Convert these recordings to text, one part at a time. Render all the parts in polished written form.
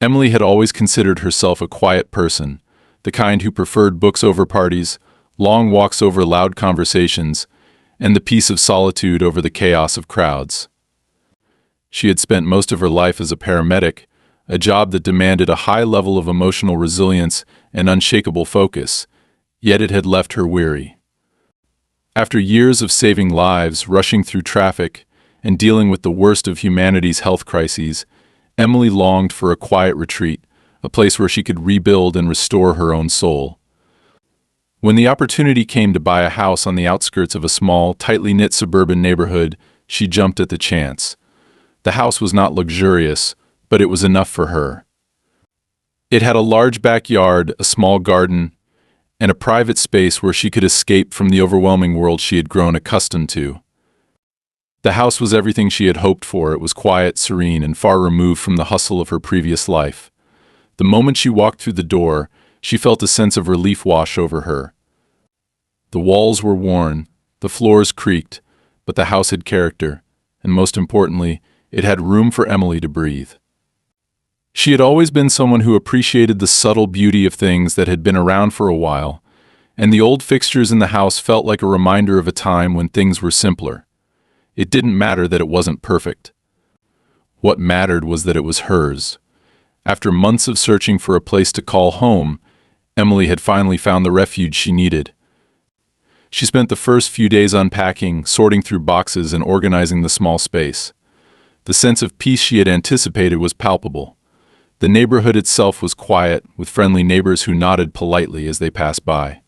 Emily had always considered herself a quiet person, the kind who preferred books over parties, long walks over loud conversations, and the peace of solitude over the chaos of crowds. She had spent most of her life as a paramedic, a job that demanded a high level of emotional resilience and unshakable focus, yet it had left her weary. After years of saving lives, rushing through traffic, and dealing with the worst of humanity's health crises, Emily longed for a quiet retreat, a place where she could rebuild and restore her own soul. When the opportunity came to buy a house on the outskirts of a small, tightly knit suburban neighborhood, she jumped at the chance. The house was not luxurious, but it was enough for her. It had a large backyard, a small garden, and a private space where she could escape from the overwhelming world she had grown accustomed to. The house was everything she had hoped for. It was quiet, serene, and far removed from the hustle of her previous life. The moment she walked through the door, she felt a sense of relief wash over her. The walls were worn, the floors creaked, but the house had character, and most importantly, it had room for Emily to breathe. She had always been someone who appreciated the subtle beauty of things that had been around for a while, and the old fixtures in the house felt like a reminder of a time when things were simpler. It didn't matter that it wasn't perfect. What mattered was that it was hers. After months of searching for a place to call home, Emily had finally found the refuge she needed. She spent the first few days unpacking, sorting through boxes, and organizing the small space. The sense of peace she had anticipated was palpable. The neighborhood itself was quiet, with friendly neighbors who nodded politely as they passed by.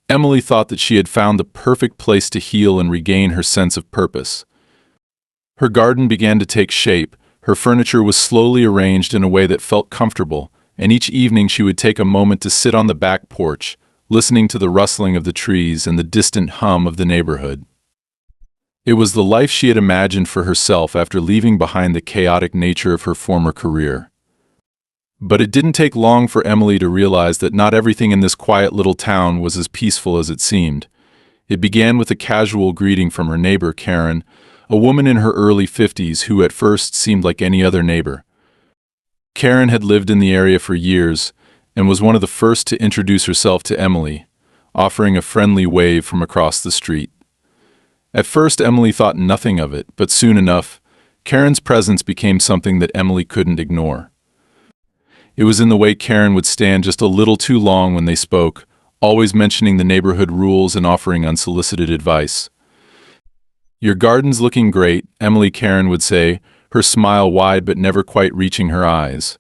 Emily thought that she had found the perfect place to heal and regain her sense of purpose. Her garden began to take shape, her furniture was slowly arranged in a way that felt comfortable, and each evening she would take a moment to sit on the back porch, listening to the rustling of the trees and the distant hum of the neighborhood. It was the life she had imagined for herself after leaving behind the chaotic nature of her former career. But it didn't take long for Emily to realize that not everything in this quiet little town was as peaceful as it seemed. It began with a casual greeting from her neighbor, Karen, a woman in her early 50s who at first seemed like any other neighbor. Karen had lived in the area for years and was one of the first to introduce herself to Emily, offering a friendly wave from across the street. At first, Emily thought nothing of it, but soon enough, Karen's presence became something that Emily couldn't ignore. It was in the way Karen would stand just a little too long when they spoke, always mentioning the neighborhood rules and offering unsolicited advice. "Your garden's looking great," Emily Karen would say, her smile wide but never quite reaching her eyes.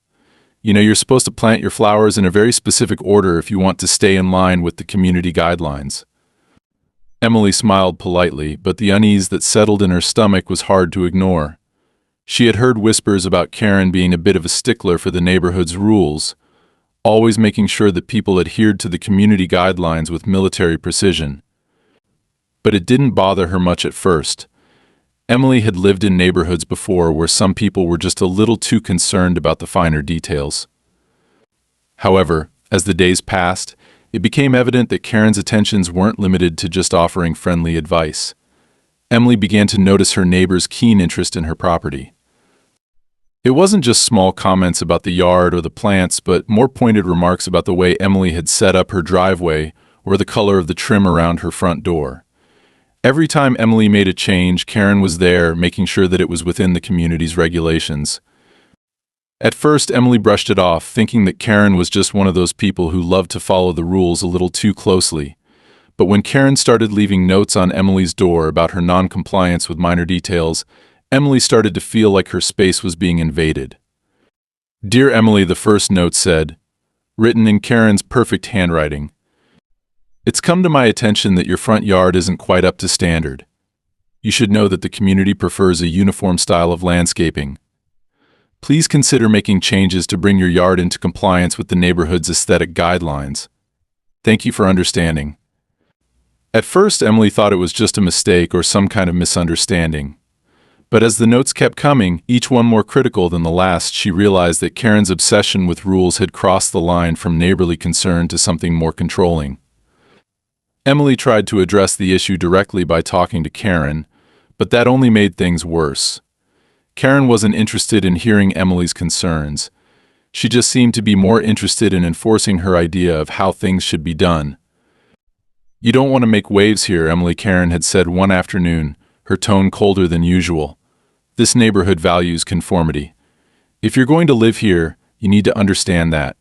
"You know, you're supposed to plant your flowers in a very specific order if you want to stay in line with the community guidelines." Emily smiled politely, but the unease that settled in her stomach was hard to ignore. She had heard whispers about Karen being a bit of a stickler for the neighborhood's rules, always making sure that people adhered to the community guidelines with military precision. But it didn't bother her much at first. Emily had lived in neighborhoods before where some people were just a little too concerned about the finer details. However, as the days passed, it became evident that Karen's attentions weren't limited to just offering friendly advice. Emily began to notice her neighbor's keen interest in her property. It wasn't just small comments about the yard or the plants, but more pointed remarks about the way Emily had set up her driveway or the color of the trim around her front door. Every time Emily made a change, Karen was there, making sure that it was within the community's regulations. At first, Emily brushed it off, thinking that Karen was just one of those people who loved to follow the rules a little too closely. But when Karen started leaving notes on Emily's door about her non-compliance with minor details, Emily started to feel like her space was being invaded. "Dear Emily," the first note said, written in Karen's perfect handwriting. "It's come to my attention that your front yard isn't quite up to standard. You should know that the community prefers a uniform style of landscaping. Please consider making changes to bring your yard into compliance with the neighborhood's aesthetic guidelines. Thank you for understanding." At first, Emily thought it was just a mistake or some kind of misunderstanding. But as the notes kept coming, each one more critical than the last, she realized that Karen's obsession with rules had crossed the line from neighborly concern to something more controlling. Emily tried to address the issue directly by talking to Karen, but that only made things worse. Karen wasn't interested in hearing Emily's concerns. She just seemed to be more interested in enforcing her idea of how things should be done. "You don't want to make waves here," Emily Karen had said one afternoon, her tone colder than usual. "This neighborhood values conformity. If you're going to live here, you need to understand that.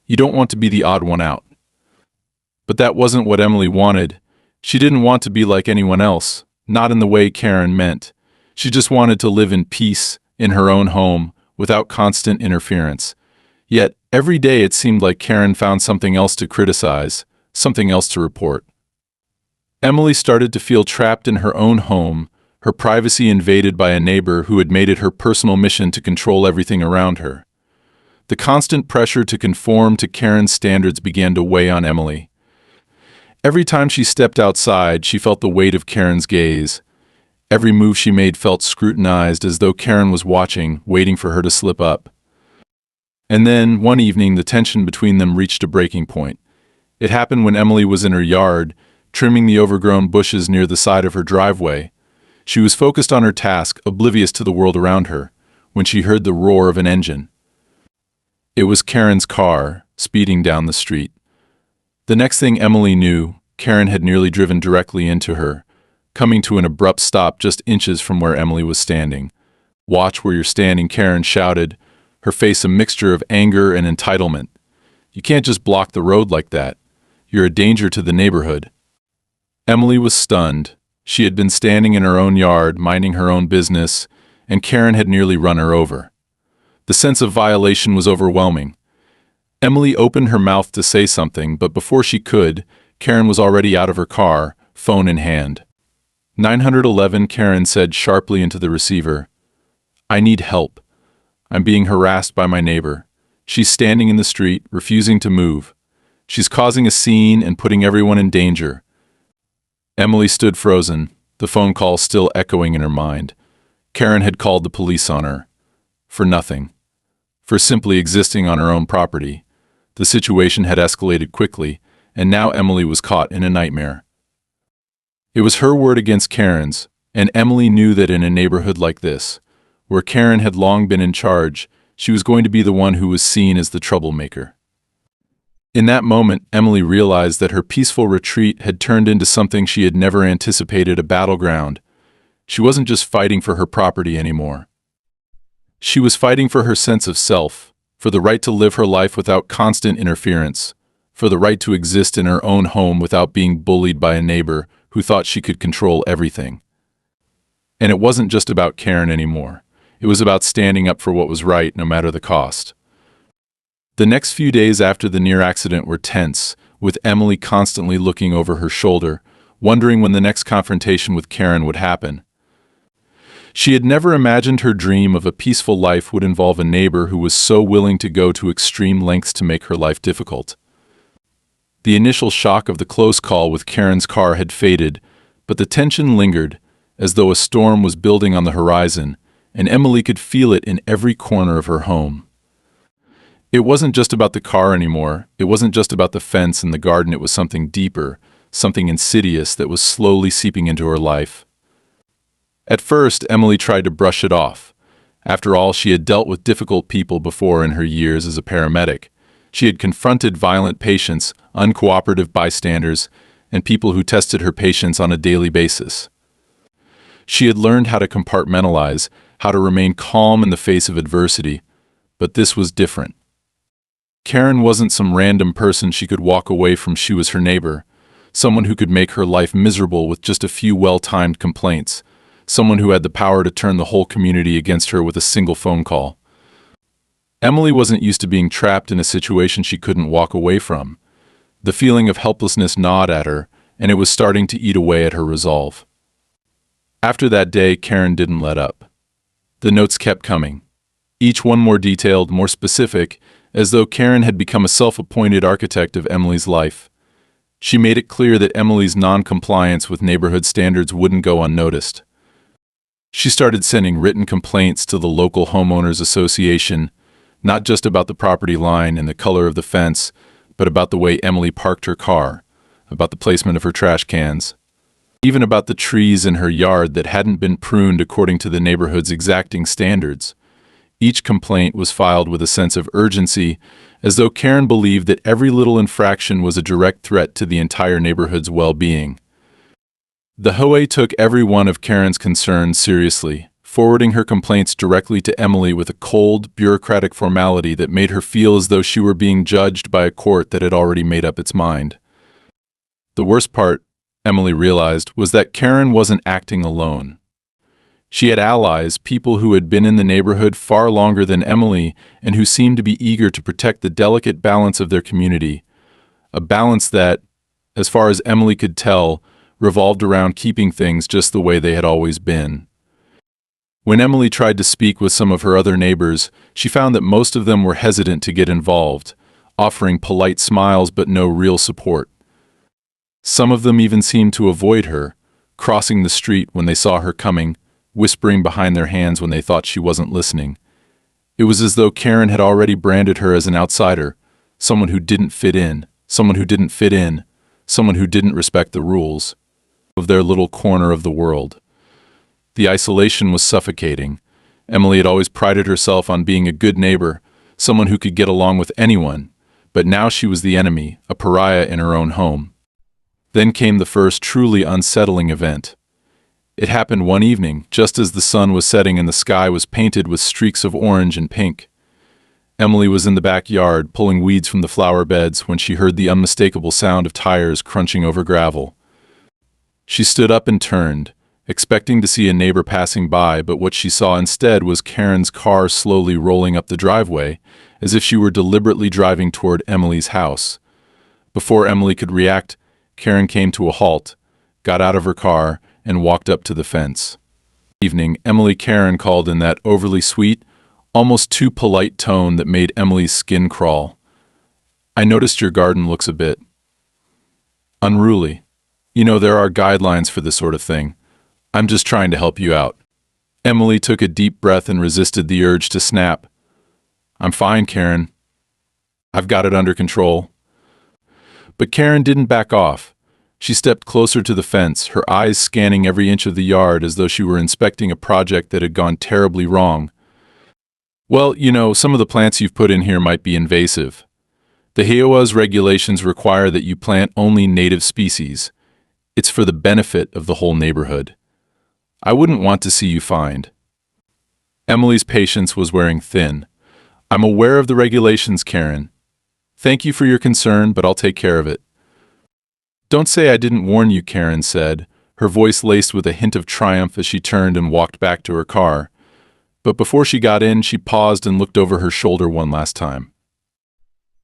You don't want to be the odd one out." But that wasn't what Emily wanted. She didn't want to be like anyone else, not in the way Karen meant. She just wanted to live in peace, in her own home, without constant interference. Yet, every day it seemed like Karen found something else to criticize, something else to report. Emily started to feel trapped in her own home, her privacy invaded by a neighbor who had made it her personal mission to control everything around her. The constant pressure to conform to Karen's standards began to weigh on Emily. Every time she stepped outside, she felt the weight of Karen's gaze. Every move she made felt scrutinized, as though Karen was watching, waiting for her to slip up. And then, one evening, the tension between them reached a breaking point. It happened when Emily was in her yard, trimming the overgrown bushes near the side of her driveway. She was focused on her task, oblivious to the world around her, when she heard the roar of an engine. It was Karen's car, speeding down the street. The next thing Emily knew, Karen had nearly driven directly into her, coming to an abrupt stop just inches from where Emily was standing. "Watch where you're standing," Karen shouted, her face a mixture of anger and entitlement. "You can't just block the road like that. You're a danger to the neighborhood." Emily was stunned. She had been standing in her own yard, minding her own business, and Karen had nearly run her over. The sense of violation was overwhelming. Emily opened her mouth to say something, but before she could, Karen was already out of her car, phone in hand. 911, Karen said sharply into the receiver. "I need help. I'm being harassed by my neighbor. She's standing in the street, refusing to move. She's causing a scene and putting everyone in danger." Emily stood frozen, the phone call still echoing in her mind. Karen had called the police on her. For nothing. For simply existing on her own property. The situation had escalated quickly, and now Emily was caught in a nightmare. It was her word against Karen's, and Emily knew that in a neighborhood like this, where Karen had long been in charge, she was going to be the one who was seen as the troublemaker. In that moment, Emily realized that her peaceful retreat had turned into something she had never anticipated, a battleground. She wasn't just fighting for her property anymore. She was fighting for her sense of self, for the right to live her life without constant interference, for the right to exist in her own home without being bullied by a neighbor who thought she could control everything. And it wasn't just about Karen anymore. It was about standing up for what was right, no matter the cost. The next few days after the near accident were tense, with Emily constantly looking over her shoulder, wondering when the next confrontation with Karen would happen. She had never imagined her dream of a peaceful life would involve a neighbor who was so willing to go to extreme lengths to make her life difficult. The initial shock of the close call with Karen's car had faded, but the tension lingered, as though a storm was building on the horizon, and Emily could feel it in every corner of her home. It wasn't just about the car anymore. It wasn't just about the fence and the garden. It was something deeper, something insidious that was slowly seeping into her life. At first, Emily tried to brush it off. After all, she had dealt with difficult people before in her years as a paramedic. She had confronted violent patients, uncooperative bystanders, and people who tested her patience on a daily basis. She had learned how to compartmentalize, how to remain calm in the face of adversity, but this was different. Karen wasn't some random person she could walk away from. She was her neighbor, someone who could make her life miserable with just a few well-timed complaints, someone who had the power to turn the whole community against her with a single phone call. Emily wasn't used to being trapped in a situation she couldn't walk away from. The feeling of helplessness gnawed at her, and it was starting to eat away at her resolve. After that day, Karen didn't let up. The notes kept coming, each one more detailed, more specific, as though Karen had become a self-appointed architect of Emily's life. She made it clear that Emily's non-compliance with neighborhood standards wouldn't go unnoticed. She started sending written complaints to the local homeowners association, not just about the property line and the color of the fence, but about the way Emily parked her car, about the placement of her trash cans, even about the trees in her yard that hadn't been pruned according to the neighborhood's exacting standards. Each complaint was filed with a sense of urgency, as though Karen believed that every little infraction was a direct threat to the entire neighborhood's well-being. The HOA took every one of Karen's concerns seriously, forwarding her complaints directly to Emily with a cold, bureaucratic formality that made her feel as though she were being judged by a court that had already made up its mind. The worst part, Emily realized, was that Karen wasn't acting alone. She had allies, people who had been in the neighborhood far longer than Emily and who seemed to be eager to protect the delicate balance of their community, a balance that, as far as Emily could tell, revolved around keeping things just the way they had always been. When Emily tried to speak with some of her other neighbors, she found that most of them were hesitant to get involved, offering polite smiles but no real support. Some of them even seemed to avoid her, crossing the street when they saw her coming, whispering behind their hands when they thought she wasn't listening. It was as though Karen had already branded her as an outsider, someone who didn't fit in, someone who didn't fit in, someone who didn't respect the rules of their little corner of the world. The isolation was suffocating. Emily had always prided herself on being a good neighbor, someone who could get along with anyone, but now she was the enemy, a pariah in her own home. Then came the first truly unsettling event. It happened one evening, just as the sun was setting and the sky was painted with streaks of orange and pink. Emily was in the backyard, pulling weeds from the flower beds when she heard the unmistakable sound of tires crunching over gravel. She stood up and turned, expecting to see a neighbor passing by, but what she saw instead was Karen's car slowly rolling up the driveway, as if she were deliberately driving toward Emily's house. Before Emily could react, Karen came to a halt, got out of her car, and walked up to the fence. Evening, Karen called in that overly sweet, almost too polite tone that made Emily's skin crawl. "I noticed your garden looks a bit unruly. You know, there are guidelines for this sort of thing. I'm just trying to help you out." Emily took a deep breath and resisted the urge to snap. "I'm fine, Karen. I've got it under control." But Karen didn't back off. She stepped closer to the fence, her eyes scanning every inch of the yard as though she were inspecting a project that had gone terribly wrong. "Well, you know, some of the plants you've put in here might be invasive. The HOA's regulations require that you plant only native species. It's for the benefit of the whole neighborhood. I wouldn't want to see you fined." Emily's patience was wearing thin. "I'm aware of the regulations, Karen. Thank you for your concern, but I'll take care of it." "Don't say I didn't warn you," Karen said, her voice laced with a hint of triumph as she turned and walked back to her car. But before she got in, she paused and looked over her shoulder one last time.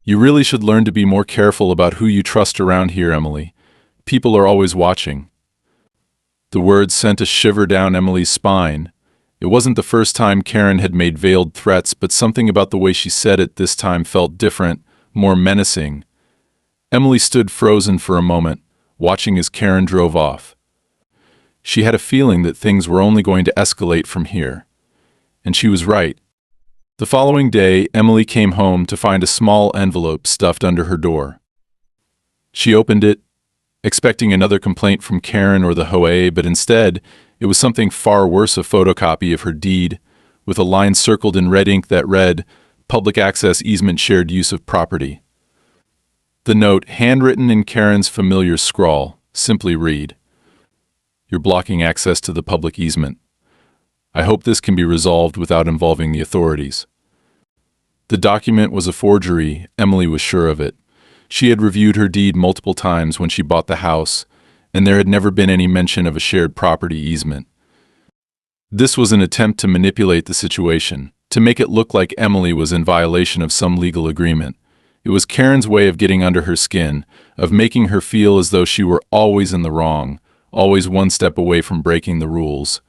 "You really should learn to be more careful about who you trust around here, Emily. People are always watching." The words sent a shiver down Emily's spine. It wasn't the first time Karen had made veiled threats, but something about the way she said it this time felt different, more menacing. Emily stood frozen for a moment, watching as Karen drove off. She had a feeling that things were only going to escalate from here. And she was right. The following day, Emily came home to find a small envelope stuffed under her door. She opened it, expecting another complaint from Karen or the HOA, but instead, it was something far worse, a photocopy of her deed, with a line circled in red ink that read, "Public Access Easement Shared Use of Property." The note, handwritten in Karen's familiar scrawl, simply read, "You're blocking access to the public easement. I hope this can be resolved without involving the authorities." The document was a forgery. Emily was sure of it. She had reviewed her deed multiple times when she bought the house, and there had never been any mention of a shared property easement. This was an attempt to manipulate the situation, to make it look like Emily was in violation of some legal agreement. It was Karen's way of getting under her skin, of making her feel as though she were always in the wrong, always one step away from breaking the rules.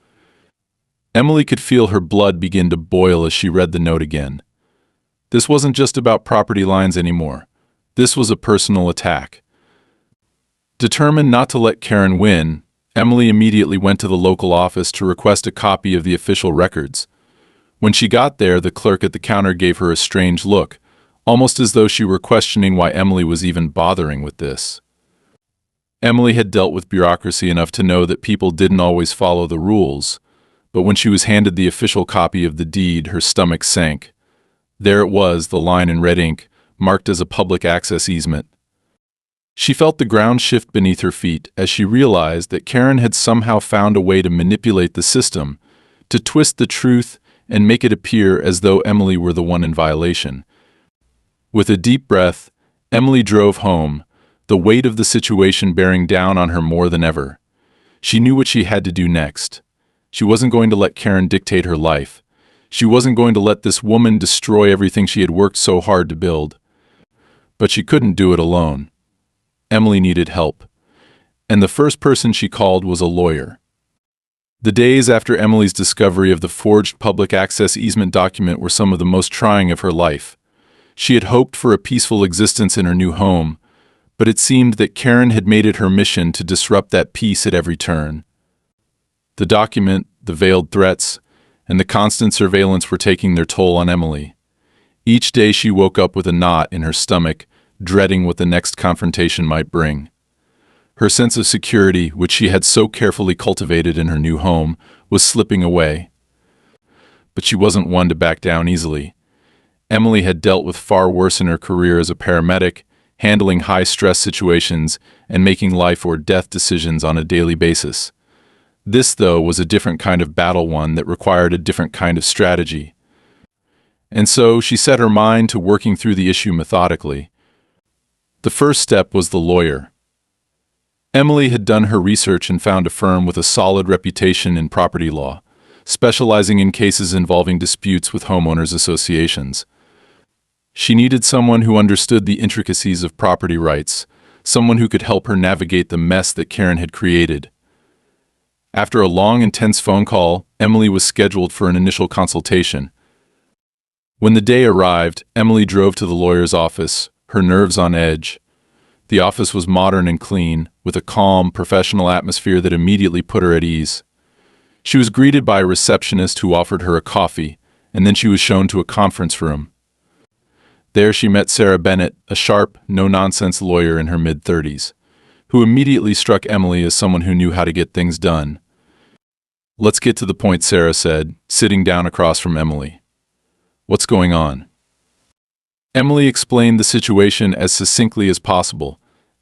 Emily could feel her blood begin to boil as she read the note again. This wasn't just about property lines anymore. This was a personal attack. Determined not to let Karen win, Emily immediately went to the local office to request a copy of the official records. When she got there, the clerk at the counter gave her a strange look, almost as though she were questioning why Emily was even bothering with this. Emily had dealt with bureaucracy enough to know that people didn't always follow the rules, but when she was handed the official copy of the deed, her stomach sank. There it was, the line in red ink, marked as a public access easement. She felt the ground shift beneath her feet as she realized that Karen had somehow found a way to manipulate the system, to twist the truth and make it appear as though Emily were the one in violation. With a deep breath, Emily drove home, the weight of the situation bearing down on her more than ever. She knew what she had to do next. She wasn't going to let Karen dictate her life. She wasn't going to let this woman destroy everything she had worked so hard to build. But she couldn't do it alone. Emily needed help. And the first person she called was a lawyer. The days after Emily's discovery of the forged public access easement document were some of the most trying of her life. She had hoped for a peaceful existence in her new home, but it seemed that Karen had made it her mission to disrupt that peace at every turn. The document, the veiled threats, and the constant surveillance were taking their toll on Emily. Each day she woke up with a knot in her stomach, dreading what the next confrontation might bring. Her sense of security, which she had so carefully cultivated in her new home, was slipping away. But she wasn't one to back down easily. Emily had dealt with far worse in her career as a paramedic, handling high-stress situations and making life or death decisions on a daily basis. This, though, was a different kind of battle, one that required a different kind of strategy. And so she set her mind to working through the issue methodically. The first step was the lawyer. Emily had done her research and found a firm with a solid reputation in property law, specializing in cases involving disputes with homeowners associations. She needed someone who understood the intricacies of property rights, someone who could help her navigate the mess that Karen had created. After a long, intense phone call, Emily was scheduled for an initial consultation. When the day arrived, Emily drove to the lawyer's office, her nerves on edge. The office was modern and clean, with a calm, professional atmosphere that immediately put her at ease. She was greeted by a receptionist who offered her a coffee, and then she was shown to a conference room. There she met Sarah Bennett, a sharp, no-nonsense lawyer in her mid-30s, who immediately struck Emily as someone who knew how to get things done. "Let's get to the point," Sarah said, sitting down across from Emily. "What's going on?" Emily explained the situation as succinctly as possible,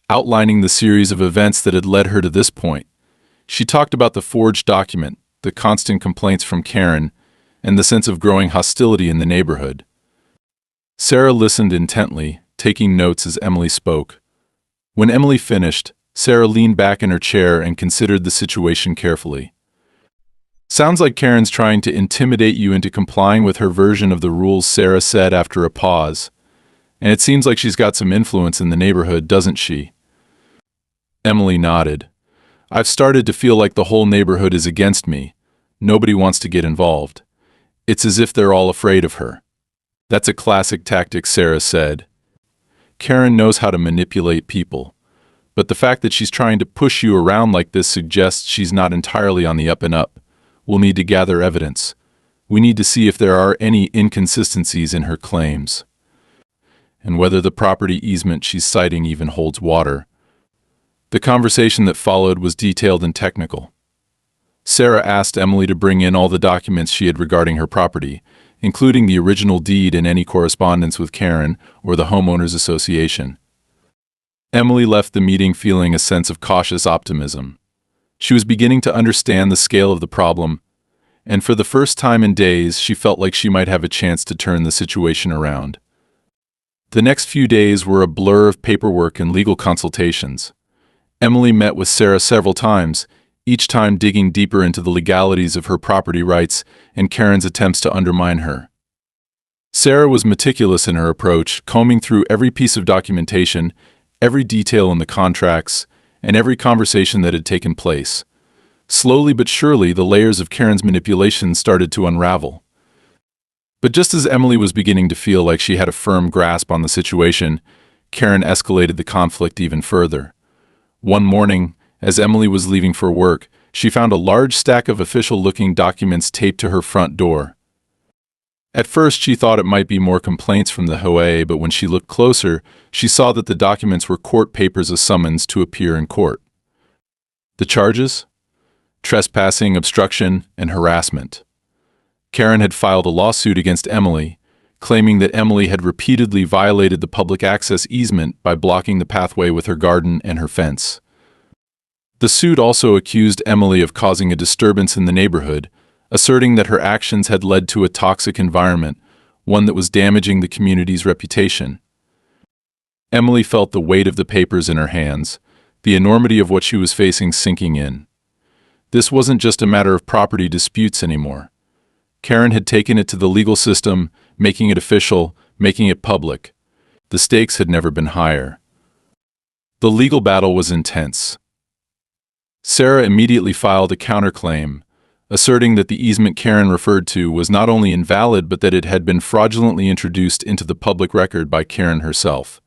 outlining the series of events that had led her to this point. She talked about the forged document, the constant complaints from Karen, and the sense of growing hostility in the neighborhood. Sarah listened intently, taking notes as Emily spoke. When Emily finished, Sarah leaned back in her chair and considered the situation carefully. "Sounds like Karen's trying to intimidate you into complying with her version of the rules," Sarah said after a pause. "And it seems like she's got some influence in the neighborhood, doesn't she?" Emily nodded. "I've started to feel like the whole neighborhood is against me. Nobody wants to get involved. It's as if they're all afraid of her." "That's a classic tactic," Sarah said. "Karen knows how to manipulate people. But the fact that she's trying to push you around like this suggests she's not entirely on the up and up. We'll need to gather evidence. We need to see if there are any inconsistencies in her claims, and whether the property easement she's citing even holds water." The conversation that followed was detailed and technical. Sarah asked Emily to bring in all the documents she had regarding her property, including the original deed and any correspondence with Karen or the homeowners association. Emily left the meeting feeling a sense of cautious optimism. She was beginning to understand the scale of the problem, and for the first time in days she felt like she might have a chance to turn the situation around. The next few days were a blur of paperwork and legal consultations. Emily met with Sarah several times, each time digging deeper into the legalities of her property rights and Karen's attempts to undermine her. Sarah was meticulous in her approach, combing through every piece of documentation, every detail in the contracts, and every conversation that had taken place. Slowly but surely, the layers of Karen's manipulation started to unravel. But just as Emily was beginning to feel like she had a firm grasp on the situation, Karen escalated the conflict even further. One morning, as Emily was leaving for work, she found a large stack of official-looking documents taped to her front door. At first, she thought it might be more complaints from the HOA, but when she looked closer, she saw that the documents were court papers of summons to appear in court. The charges? trespassing, obstruction, and harassment. Karen had filed a lawsuit against Emily, claiming that Emily had repeatedly violated the public access easement by blocking the pathway with her garden and her fence. The suit also accused Emily of causing a disturbance in the neighborhood, asserting that her actions had led to a toxic environment, one that was damaging the community's reputation. Emily felt the weight of the papers in her hands, the enormity of what she was facing sinking in. This wasn't just a matter of property disputes anymore. Karen had taken it to the legal system, making it official, making it public. The stakes had never been higher. The legal battle was intense. Sarah immediately filed a counterclaim, asserting that the easement Karen referred to was not only invalid but that it had been fraudulently introduced into the public record by Karen herself.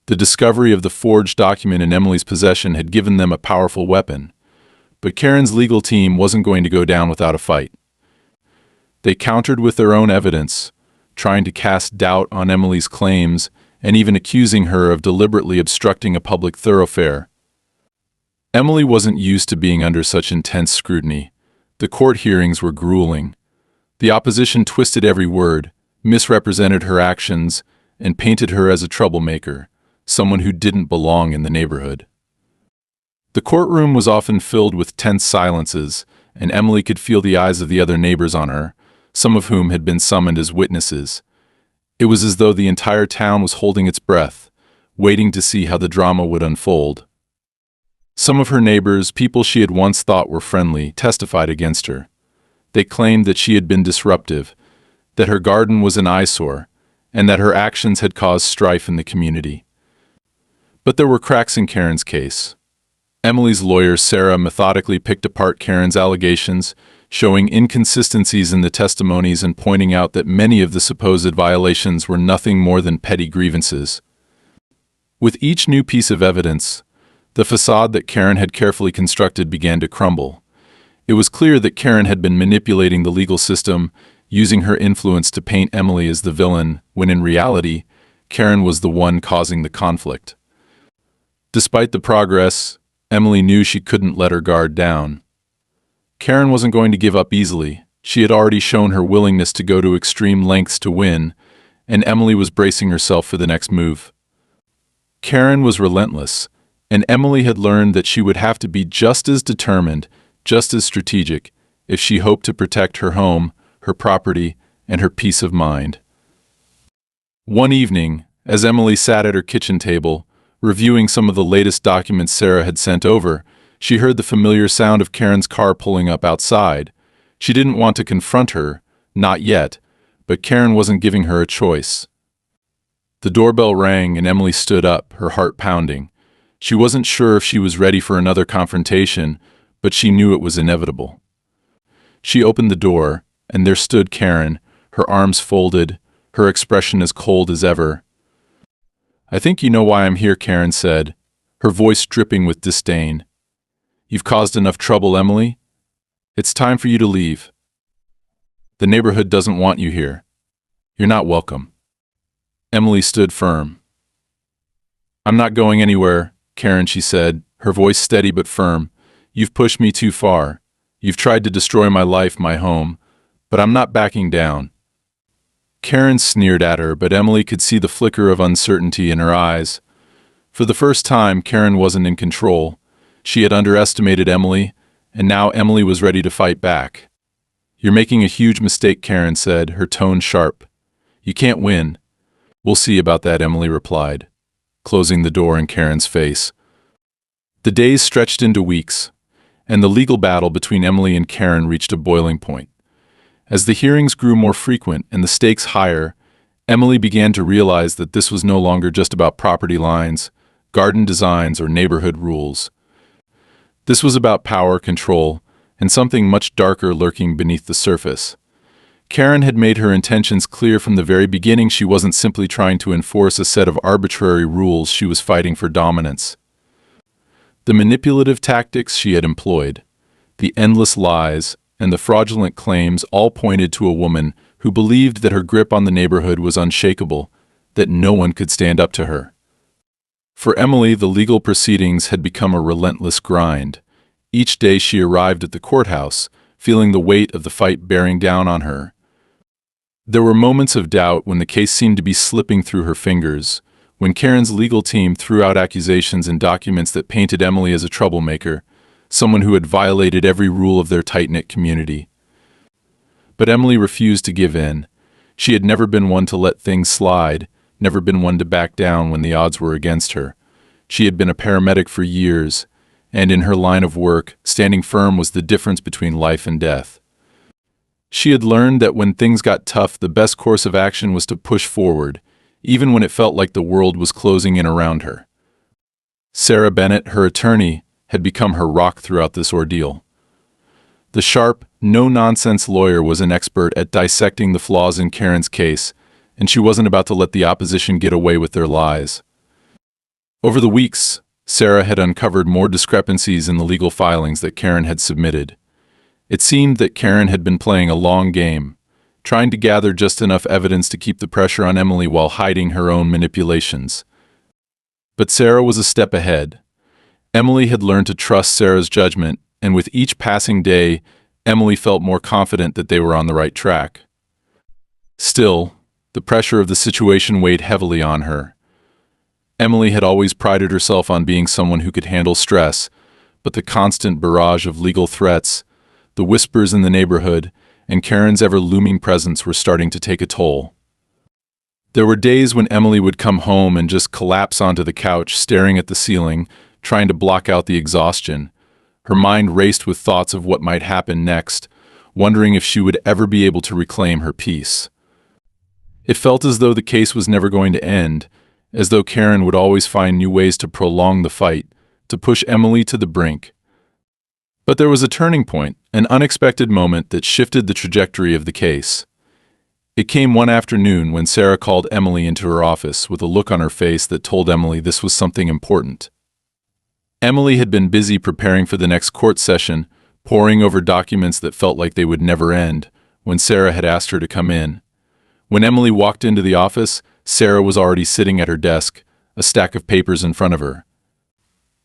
The discovery of the forged document in Emily's possession had given them a powerful weapon, but Karen's legal team wasn't going to go down without a fight. They countered with their own evidence, trying to cast doubt on Emily's claims and even accusing her of deliberately obstructing a public thoroughfare. Emily wasn't used to being under such intense scrutiny. The court hearings were grueling. The opposition twisted every word, misrepresented her actions, and painted her as a troublemaker, someone who didn't belong in the neighborhood. The courtroom was often filled with tense silences, and Emily could feel the eyes of the other neighbors on her, some of whom had been summoned as witnesses. It was as though the entire town was holding its breath, waiting to see how the drama would unfold. Some of her neighbors, people she had once thought were friendly, testified against her. They claimed that she had been disruptive, that her garden was an eyesore, and that her actions had caused strife in the community. But there were cracks in Karen's case. Emily's lawyer, Sarah, methodically picked apart Karen's allegations, showing inconsistencies in the testimonies and pointing out that many of the supposed violations were nothing more than petty grievances. With each new piece of evidence, the facade that Karen had carefully constructed began to crumble. It was clear that Karen had been manipulating the legal system, using her influence to paint Emily as the villain, when in reality, Karen was the one causing the conflict. Despite the progress, Emily knew she couldn't let her guard down. Karen wasn't going to give up easily. She had already shown her willingness to go to extreme lengths to win, and Emily was bracing herself for the next move. Karen was relentless, and Emily had learned that she would have to be just as determined, just as strategic, if she hoped to protect her home, her property, and her peace of mind. One evening, as Emily sat at her kitchen table, reviewing some of the latest documents Sarah had sent over, she heard the familiar sound of Karen's car pulling up outside. She didn't want to confront her, not yet, but Karen wasn't giving her a choice. The doorbell rang and Emily stood up, her heart pounding. She wasn't sure if she was ready for another confrontation, but she knew it was inevitable. She opened the door, and there stood Karen, her arms folded, her expression as cold as ever. "I think you know why I'm here," Karen said, her voice dripping with disdain. "You've caused enough trouble, Emily. It's time for you to leave. The neighborhood doesn't want you here. You're not welcome." Emily stood firm. "I'm not going anywhere, Karen," she said, her voice steady but firm. "You've pushed me too far. You've tried to destroy my life, my home, but I'm not backing down." Karen sneered at her, but Emily could see the flicker of uncertainty in her eyes. For the first time, Karen wasn't in control. She had underestimated Emily, and now Emily was ready to fight back. "You're making a huge mistake," Karen said, her tone sharp. "You can't win." "We'll see about that," Emily replied, closing the door in Karen's face. The days stretched into weeks, and the legal battle between Emily and Karen reached a boiling point. As the hearings grew more frequent and the stakes higher, Emily began to realize that this was no longer just about property lines, garden designs, or neighborhood rules. This was about power, control, and something much darker lurking beneath the surface. Karen had made her intentions clear from the very beginning. She wasn't simply trying to enforce a set of arbitrary rules, she was fighting for dominance. The manipulative tactics she had employed, the endless lies, and the fraudulent claims all pointed to a woman who believed that her grip on the neighborhood was unshakable, that no one could stand up to her. For Emily, the legal proceedings had become a relentless grind. Each day she arrived at the courthouse, feeling the weight of the fight bearing down on her. There were moments of doubt when the case seemed to be slipping through her fingers, when Karen's legal team threw out accusations and documents that painted Emily as a troublemaker, someone who had violated every rule of their tight-knit community. But Emily refused to give in. She had never been one to let things slide, never been one to back down when the odds were against her. She had been a paramedic for years, and in her line of work, standing firm was the difference between life and death. She had learned that when things got tough, the best course of action was to push forward, even when it felt like the world was closing in around her. Sarah Bennett, her attorney, had become her rock throughout this ordeal. The sharp, no-nonsense lawyer was an expert at dissecting the flaws in Karen's case, and she wasn't about to let the opposition get away with their lies. Over the weeks, Sarah had uncovered more discrepancies in the legal filings that Karen had submitted. It seemed that Karen had been playing a long game, trying to gather just enough evidence to keep the pressure on Emily while hiding her own manipulations. But Sarah was a step ahead. Emily had learned to trust Sarah's judgment, and with each passing day, Emily felt more confident that they were on the right track. Still, the pressure of the situation weighed heavily on her. Emily had always prided herself on being someone who could handle stress, but the constant barrage of legal threats, the whispers in the neighborhood, and Karen's ever-looming presence were starting to take a toll. There were days when Emily would come home and just collapse onto the couch, staring at the ceiling, trying to block out the exhaustion. Her mind raced with thoughts of what might happen next, wondering if she would ever be able to reclaim her peace. It felt as though the case was never going to end, as though Karen would always find new ways to prolong the fight, to push Emily to the brink. But there was a turning point, an unexpected moment that shifted the trajectory of the case. It came one afternoon when Sarah called Emily into her office with a look on her face that told Emily this was something important. Emily had been busy preparing for the next court session, poring over documents that felt like they would never end, when Sarah had asked her to come in. When Emily walked into the office, Sarah was already sitting at her desk, a stack of papers in front of her.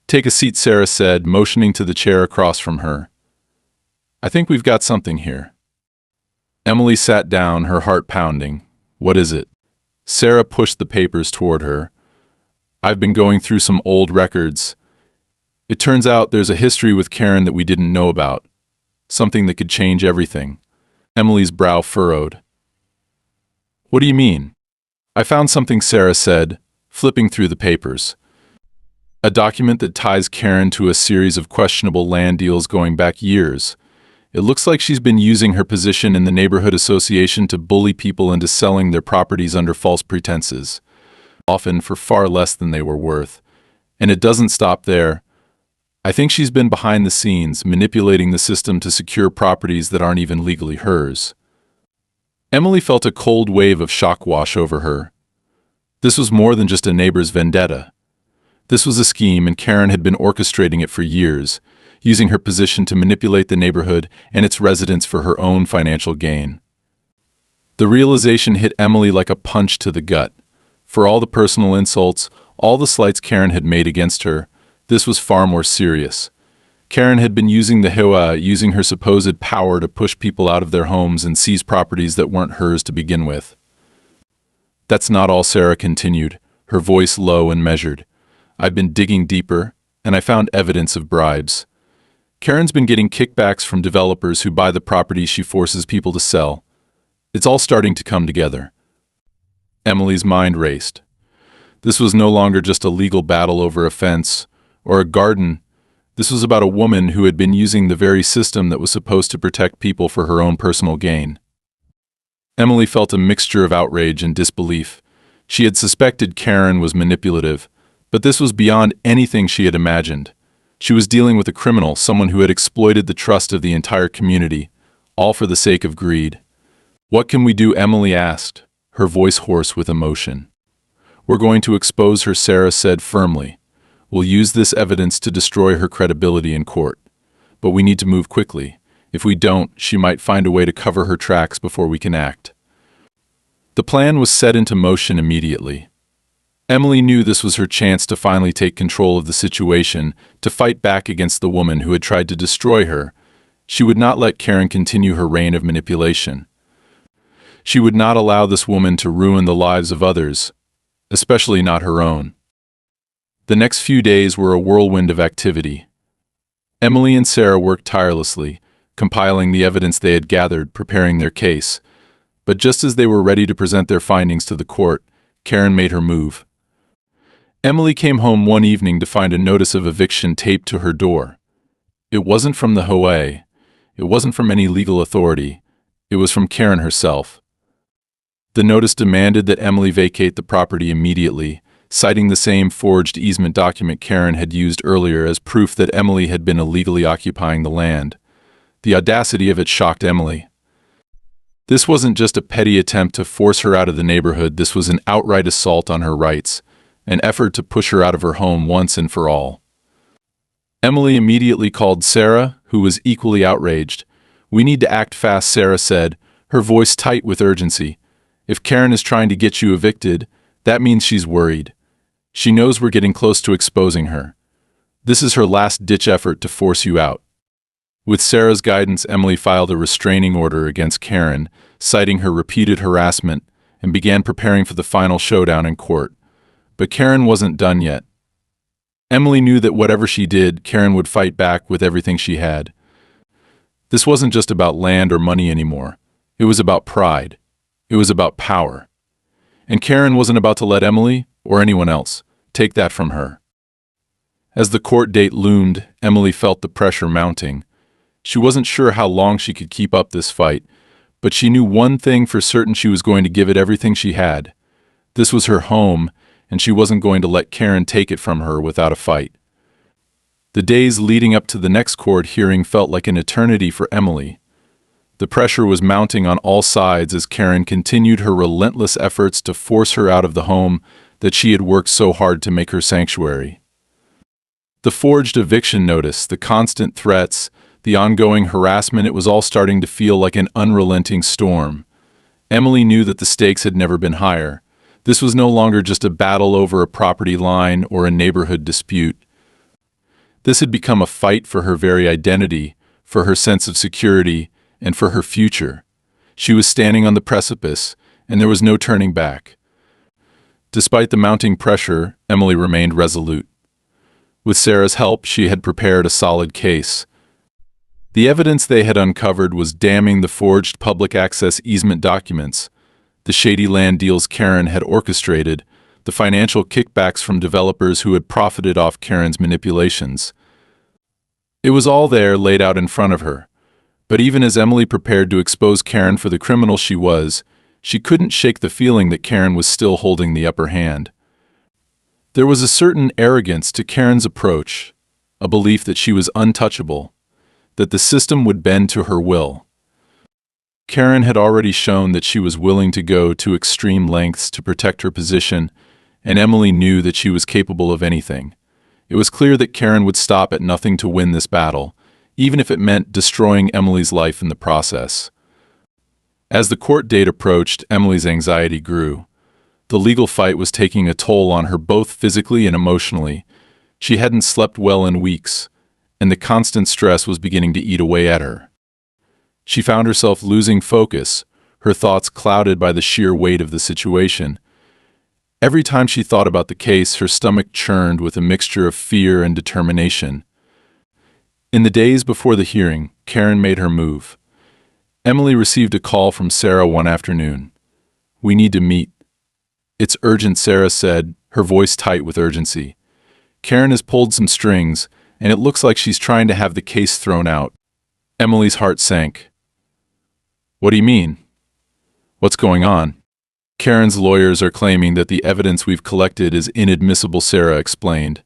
"Take a seat," Sarah said, motioning to the chair across from her. "I think we've got something here." Emily sat down, her heart pounding. "What is it?" Sarah pushed the papers toward her. "I've been going through some old records. It turns out there's a history with Karen that we didn't know about. Something that could change everything." Emily's brow furrowed. "What do you mean?" "I found something," Sarah said, flipping through the papers. "A document that ties Karen to a series of questionable land deals going back years. It looks like she's been using her position in the neighborhood association to bully people into selling their properties under false pretenses, often for far less than they were worth. And it doesn't stop there. I think she's been behind the scenes, manipulating the system to secure properties that aren't even legally hers." Emily felt a cold wave of shock wash over her. This was more than just a neighbor's vendetta. This was a scheme, and Karen had been orchestrating it for years, using her position to manipulate the neighborhood and its residents for her own financial gain. The realization hit Emily like a punch to the gut. For all the personal insults, all the slights Karen had made against her, this was far more serious. Karen had been using the HOA, using her supposed power to push people out of their homes and seize properties that weren't hers to begin with. "That's not all," Sarah continued, her voice low and measured. "I've been digging deeper, and I found evidence of bribes. Karen's been getting kickbacks from developers who buy the properties she forces people to sell. It's all starting to come together." Emily's mind raced. This was no longer just a legal battle over a fence or a garden. This was about a woman who had been using the very system that was supposed to protect people for her own personal gain. Emily felt a mixture of outrage and disbelief. She had suspected Karen was manipulative, but this was beyond anything she had imagined. She was dealing with a criminal, someone who had exploited the trust of the entire community, all for the sake of greed. "What can we do?" Emily asked, her voice hoarse with emotion. "We're going to expose her," Sarah said firmly. "We'll use this evidence to destroy her credibility in court. But we need to move quickly. If we don't, she might find a way to cover her tracks before we can act." The plan was set into motion immediately. Emily knew this was her chance to finally take control of the situation, to fight back against the woman who had tried to destroy her. She would not let Karen continue her reign of manipulation. She would not allow this woman to ruin the lives of others, especially not her own. The next few days were a whirlwind of activity. Emily and Sarah worked tirelessly, compiling the evidence they had gathered, preparing their case. But just as they were ready to present their findings to the court, Karen made her move. Emily came home one evening to find a notice of eviction taped to her door. It wasn't from the HOA. It wasn't from any legal authority. It was from Karen herself. The notice demanded that Emily vacate the property immediately, citing the same forged easement document Karen had used earlier as proof that Emily had been illegally occupying the land. The audacity of it shocked Emily. This wasn't just a petty attempt to force her out of the neighborhood. This was an outright assault on her rights, an effort to push her out of her home once and for all. Emily immediately called Sarah, who was equally outraged. "We need to act fast," Sarah said, her voice tight with urgency. "If Karen is trying to get you evicted, that means she's worried. She knows we're getting close to exposing her. This is her last-ditch effort to force you out." With Sarah's guidance, Emily filed a restraining order against Karen, citing her repeated harassment, and began preparing for the final showdown in court. But Karen wasn't done yet. Emily knew that whatever she did, Karen would fight back with everything she had. This wasn't just about land or money anymore. It was about pride. It was about power. And Karen wasn't about to let Emily, or anyone else, take that from her. As the court date loomed, Emily felt the pressure mounting. She wasn't sure how long she could keep up this fight, but she knew one thing for certain: she was going to give it everything she had. This was her home, and she wasn't going to let Karen take it from her without a fight. The days leading up to the next court hearing felt like an eternity for Emily. The pressure was mounting on all sides as Karen continued her relentless efforts to force her out of the home that she had worked so hard to make her sanctuary. The forged eviction notice, the constant threats, the ongoing harassment, it was all starting to feel like an unrelenting storm. Emily knew that the stakes had never been higher. This was no longer just a battle over a property line or a neighborhood dispute. This had become a fight for her very identity, for her sense of security, and for her future. She was standing on the precipice, and there was no turning back. Despite the mounting pressure, Emily remained resolute. With Sarah's help, she had prepared a solid case. The evidence they had uncovered was damning: the forged public access easement documents, the shady land deals Karen had orchestrated, the financial kickbacks from developers who had profited off Karen's manipulations. It was all there, laid out in front of her. But even as Emily prepared to expose Karen for the criminal she was, she couldn't shake the feeling that Karen was still holding the upper hand. There was a certain arrogance to Karen's approach, a belief that she was untouchable, that the system would bend to her will. Karen had already shown that she was willing to go to extreme lengths to protect her position, and Emily knew that she was capable of anything. It was clear that Karen would stop at nothing to win this battle, even if it meant destroying Emily's life in the process. As the court date approached, Emily's anxiety grew. The legal fight was taking a toll on her both physically and emotionally. She hadn't slept well in weeks, and the constant stress was beginning to eat away at her. She found herself losing focus, her thoughts clouded by the sheer weight of the situation. Every time she thought about the case, her stomach churned with a mixture of fear and determination. In the days before the hearing, Karen made her move. Emily received a call from Sarah one afternoon. "We need to meet." "It's urgent," Sarah said, her voice tight with urgency. "Karen has pulled some strings, and it looks like she's trying to have the case thrown out." Emily's heart sank. "What do you mean? What's going on?" "Karen's lawyers are claiming that the evidence we've collected is inadmissible," Sarah explained.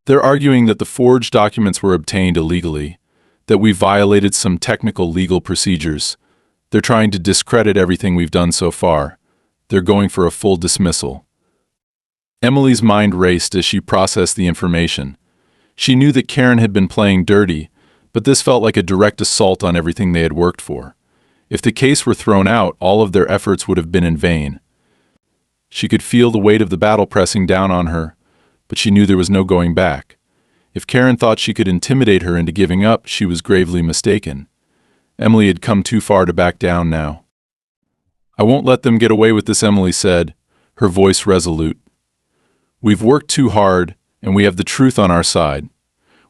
"They're arguing that the forged documents were obtained illegally, that we violated some technical legal procedures. They're trying to discredit everything we've done so far. They're going for a full dismissal." Emily's mind raced as she processed the information. She knew that Karen had been playing dirty, but this felt like a direct assault on everything they had worked for. If the case were thrown out, all of their efforts would have been in vain. She could feel the weight of the battle pressing down on her, but she knew there was no going back. If Karen thought she could intimidate her into giving up, she was gravely mistaken. Emily had come too far to back down now. "I won't let them get away with this," Emily said, her voice resolute. "We've worked too hard, and we have the truth on our side.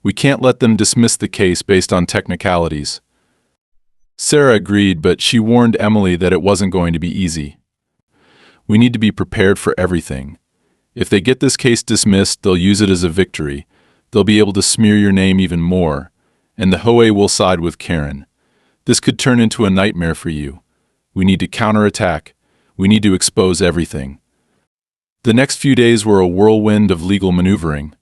We can't let them dismiss the case based on technicalities." Sarah agreed, but she warned Emily that it wasn't going to be easy. "We need to be prepared for everything. If they get this case dismissed, they'll use it as a victory. They'll be able to smear your name even more, and the HOA will side with Karen. This could turn into a nightmare for you. We need to counterattack. We need to expose everything." The next few days were a whirlwind of legal maneuvering.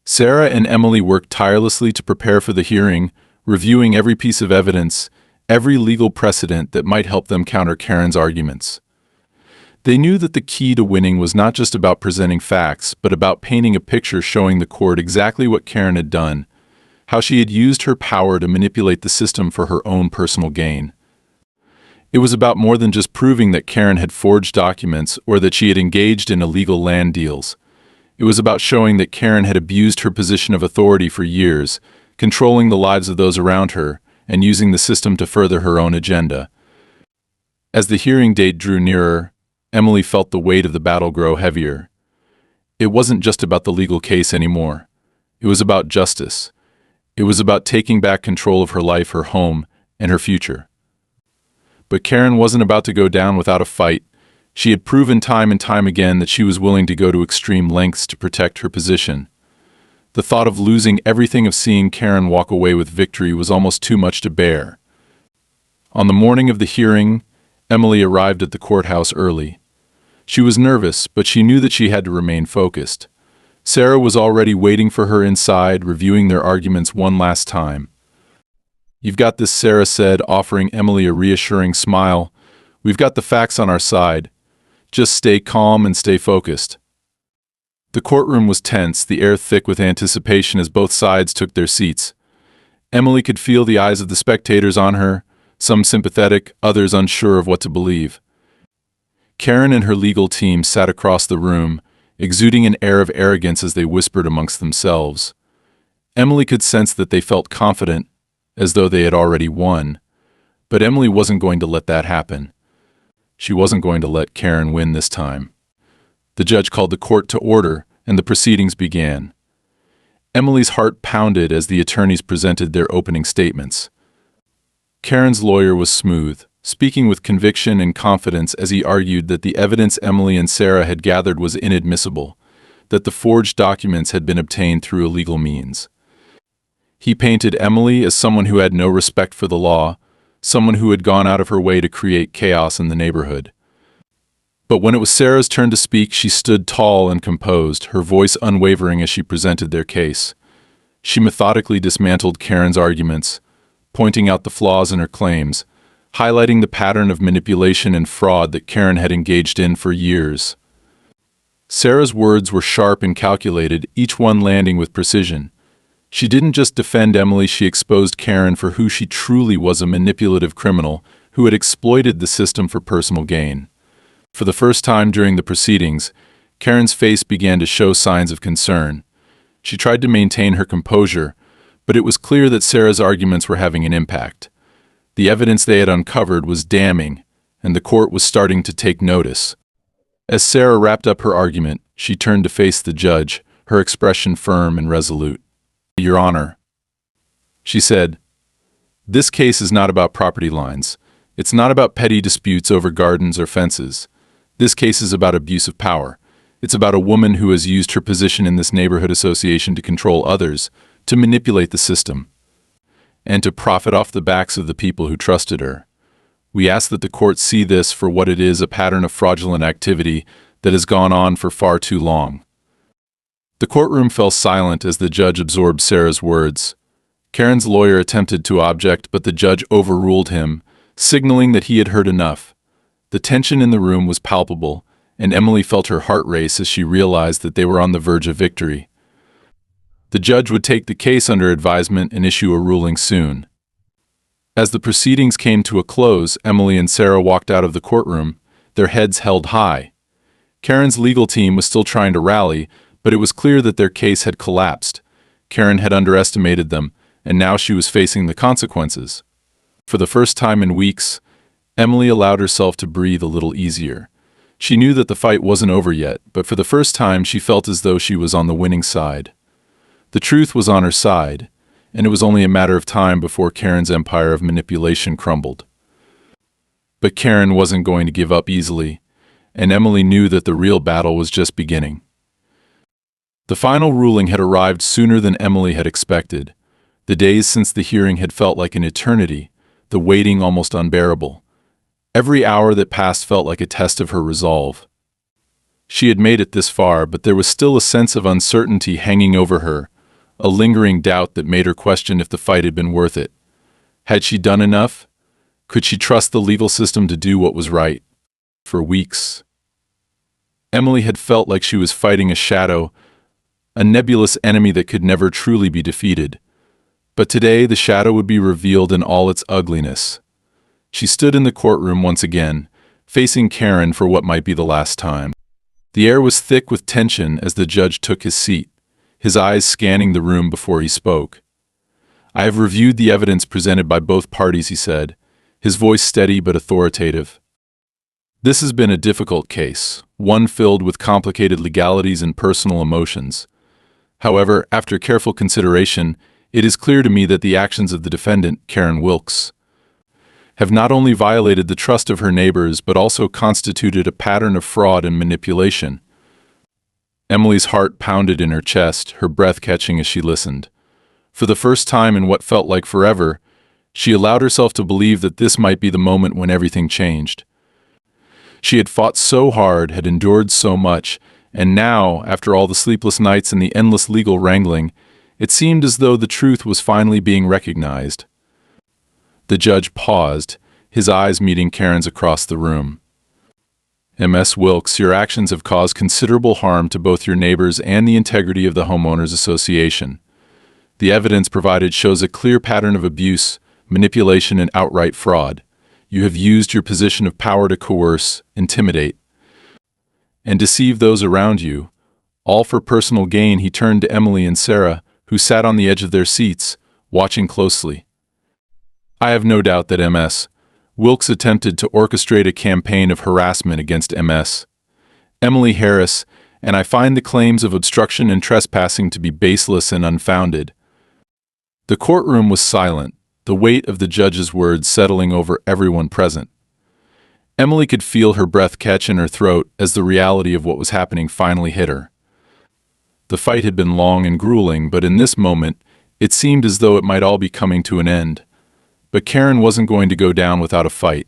Sarah and Emily worked tirelessly to prepare for the hearing, reviewing every piece of evidence, every legal precedent that might help them counter Karen's arguments. They knew that the key to winning was not just about presenting facts, but about painting a picture showing the court exactly what Karen had done, how she had used her power to manipulate the system for her own personal gain. It was about more than just proving that Karen had forged documents or that she had engaged in illegal land deals. It was about showing that Karen had abused her position of authority for years, controlling the lives of those around her, and using the system to further her own agenda. As the hearing date drew nearer, Emily felt the weight of the battle grow heavier. It wasn't just about the legal case anymore. It was about justice. It was about taking back control of her life, her home, and her future. But Karen wasn't about to go down without a fight. She had proven time and time again that she was willing to go to extreme lengths to protect her position. The thought of losing everything, of seeing Karen walk away with victory, was almost too much to bear. On the morning of the hearing, Emily arrived at the courthouse early. She was nervous, but she knew that she had to remain focused. Sarah was already waiting for her inside, reviewing their arguments one last time. "You've got this," Sarah said, offering Emily a reassuring smile. "We've got the facts on our side. Just stay calm and stay focused." The courtroom was tense, the air thick with anticipation as both sides took their seats. Emily could feel the eyes of the spectators on her, some sympathetic, others unsure of what to believe. Karen and her legal team sat across the room, exuding an air of arrogance as they whispered amongst themselves. Emily could sense that they felt confident, as though they had already won. But Emily wasn't going to let that happen. She wasn't going to let Karen win this time. The judge called the court to order, and the proceedings began. Emily's heart pounded as the attorneys presented their opening statements. Karen's lawyer was smooth, speaking with conviction and confidence as he argued that the evidence Emily and Sarah had gathered was inadmissible, that the forged documents had been obtained through illegal means. He painted Emily as someone who had no respect for the law, someone who had gone out of her way to create chaos in the neighborhood. But when it was Sarah's turn to speak, she stood tall and composed, her voice unwavering as she presented their case. She methodically dismantled Karen's arguments, pointing out the flaws in her claims, highlighting the pattern of manipulation and fraud that Karen had engaged in for years. Sarah's words were sharp and calculated, each one landing with precision. She didn't just defend Emily, she exposed Karen for who she truly was, a manipulative criminal who had exploited the system for personal gain. For the first time during the proceedings, Karen's face began to show signs of concern. She tried to maintain her composure, but it was clear that Sarah's arguments were having an impact. The evidence they had uncovered was damning, and the court was starting to take notice. As Sarah wrapped up her argument, she turned to face the judge, her expression firm and resolute. "Your Honor," she said, "this case is not about property lines. It's not about petty disputes over gardens or fences. This case is about abuse of power. It's about a woman who has used her position in this neighborhood association to control others, to manipulate the system, and to profit off the backs of the people who trusted her. We ask that the court see this for what it is, a pattern of fraudulent activity that has gone on for far too long." The courtroom fell silent as the judge absorbed Sarah's words. Karen's lawyer attempted to object, but the judge overruled him, signaling that he had heard enough. The tension in the room was palpable, and Emily felt her heart race as she realized that they were on the verge of victory. The judge would take the case under advisement and issue a ruling soon. As the proceedings came to a close, Emily and Sarah walked out of the courtroom, their heads held high. Karen's legal team was still trying to rally, but it was clear that their case had collapsed. Karen had underestimated them, and now she was facing the consequences. For the first time in weeks, Emily allowed herself to breathe a little easier. She knew that the fight wasn't over yet, but for the first time she felt as though she was on the winning side. The truth was on her side, and it was only a matter of time before Karen's empire of manipulation crumbled. But Karen wasn't going to give up easily, and Emily knew that the real battle was just beginning. The final ruling had arrived sooner than Emily had expected. The days since the hearing had felt like an eternity, the waiting almost unbearable. Every hour that passed felt like a test of her resolve. She had made it this far, but there was still a sense of uncertainty hanging over her, a lingering doubt that made her question if the fight had been worth it. Had she done enough? Could she trust the legal system to do what was right? For weeks, Emily had felt like she was fighting a shadow, a nebulous enemy that could never truly be defeated. But today the shadow would be revealed in all its ugliness. She stood in the courtroom once again, facing Karen for what might be the last time. The air was thick with tension as the judge took his seat, his eyes scanning the room before he spoke. "I have reviewed the evidence presented by both parties," he said, his voice steady but authoritative. "This has been a difficult case, one filled with complicated legalities and personal emotions. However, after careful consideration, it is clear to me that the actions of the defendant, Karen Wilkes, have not only violated the trust of her neighbors but also constituted a pattern of fraud and manipulation." Emily's heart pounded in her chest, her breath catching as she listened. For the first time in what felt like forever, she allowed herself to believe that this might be the moment when everything changed. She had fought so hard, had endured so much, and now, after all the sleepless nights and the endless legal wrangling, it seemed as though the truth was finally being recognized. The judge paused, his eyes meeting Karen's across the room. "Ms. Wilkes, your actions have caused considerable harm to both your neighbors and the integrity of the homeowners association. The evidence provided shows a clear pattern of abuse, manipulation, and outright fraud. You have used your position of power to coerce, intimidate, and deceive those around you, all for personal gain." He turned to Emily and Sarah, who sat on the edge of their seats, watching closely. "I have no doubt that Ms. Wilkes attempted to orchestrate a campaign of harassment against Ms. Emily Harris, and I find the claims of obstruction and trespassing to be baseless and unfounded." The courtroom was silent, the weight of the judge's words settling over everyone present. Emily could feel her breath catch in her throat as the reality of what was happening finally hit her. The fight had been long and grueling, but in this moment, it seemed as though it might all be coming to an end. But Karen wasn't going to go down without a fight.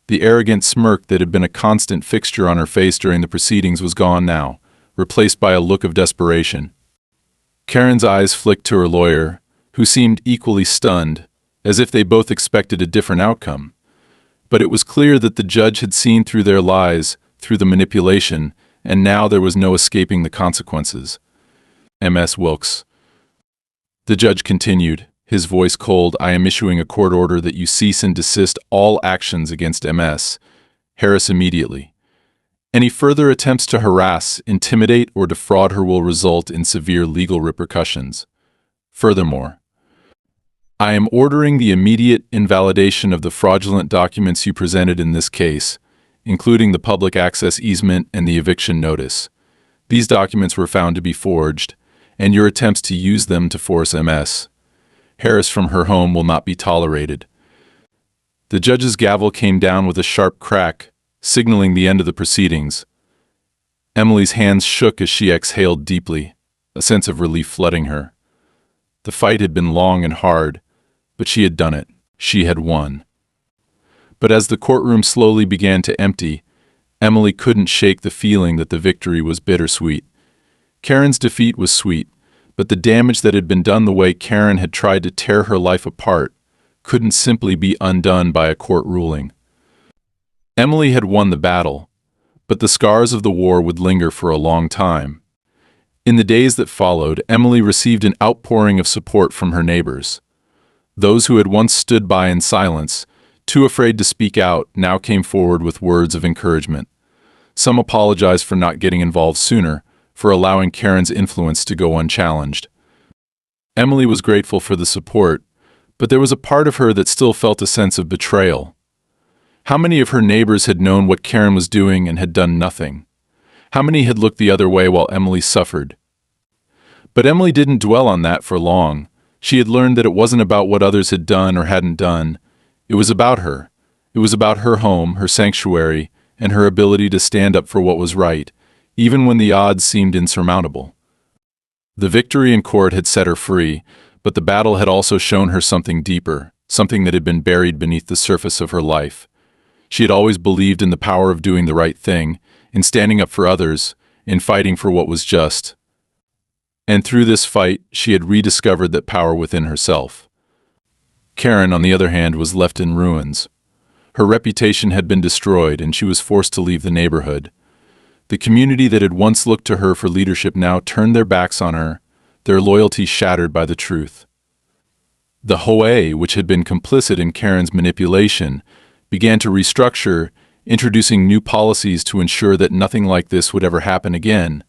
The arrogant smirk that had been a constant fixture on her face during the proceedings was gone now, replaced by a look of desperation. Karen's eyes flicked to her lawyer, who seemed equally stunned, as if they both expected a different outcome. But it was clear that the judge had seen through their lies, through the manipulation, and now there was no escaping the consequences. "Ms. Wilkes," the judge continued, his voice cold, "I am issuing a court order that you cease and desist all actions against Ms. Harris immediately. Any further attempts to harass, intimidate, or defraud her will result in severe legal repercussions. Furthermore, I am ordering the immediate invalidation of the fraudulent documents you presented in this case, including the public access easement and the eviction notice. These documents were found to be forged, and your attempts to use them to force Ms. Harris from her home will not be tolerated." The judge's gavel came down with a sharp crack, signaling the end of the proceedings. Emily's hands shook as she exhaled deeply, a sense of relief flooding her. The fight had been long and hard, but she had done it. She had won. But as the courtroom slowly began to empty, Emily couldn't shake the feeling that the victory was bittersweet. Karen's defeat was sweet, but the damage that had been done the way Karen had tried to tear her life apart couldn't simply be undone by a court ruling. Emily had won the battle, but the scars of the war would linger for a long time. In the days that followed, Emily received an outpouring of support from her neighbors. Those who had once stood by in silence, too afraid to speak out, now came forward with words of encouragement. Some apologized for not getting involved sooner, for allowing Karen's influence to go unchallenged. Emily was grateful for the support, but there was a part of her that still felt a sense of betrayal. How many of her neighbors had known what Karen was doing and had done nothing? How many had looked the other way while Emily suffered? But Emily didn't dwell on that for long. She had learned that it wasn't about what others had done or hadn't done. It was about her. It was about her home, her sanctuary, and her ability to stand up for what was right, even when the odds seemed insurmountable. The victory in court had set her free, but the battle had also shown her something deeper, something that had been buried beneath the surface of her life. She had always believed in the power of doing the right thing, in standing up for others, in fighting for what was just. And through this fight, she had rediscovered that power within herself. Karen, on the other hand, was left in ruins. Her reputation had been destroyed, and she was forced to leave the neighborhood. The community that had once looked to her for leadership now turned their backs on her, their loyalty shattered by the truth. The HOA, which had been complicit in Karen's manipulation, began to restructure, introducing new policies to ensure that nothing like this would ever happen again.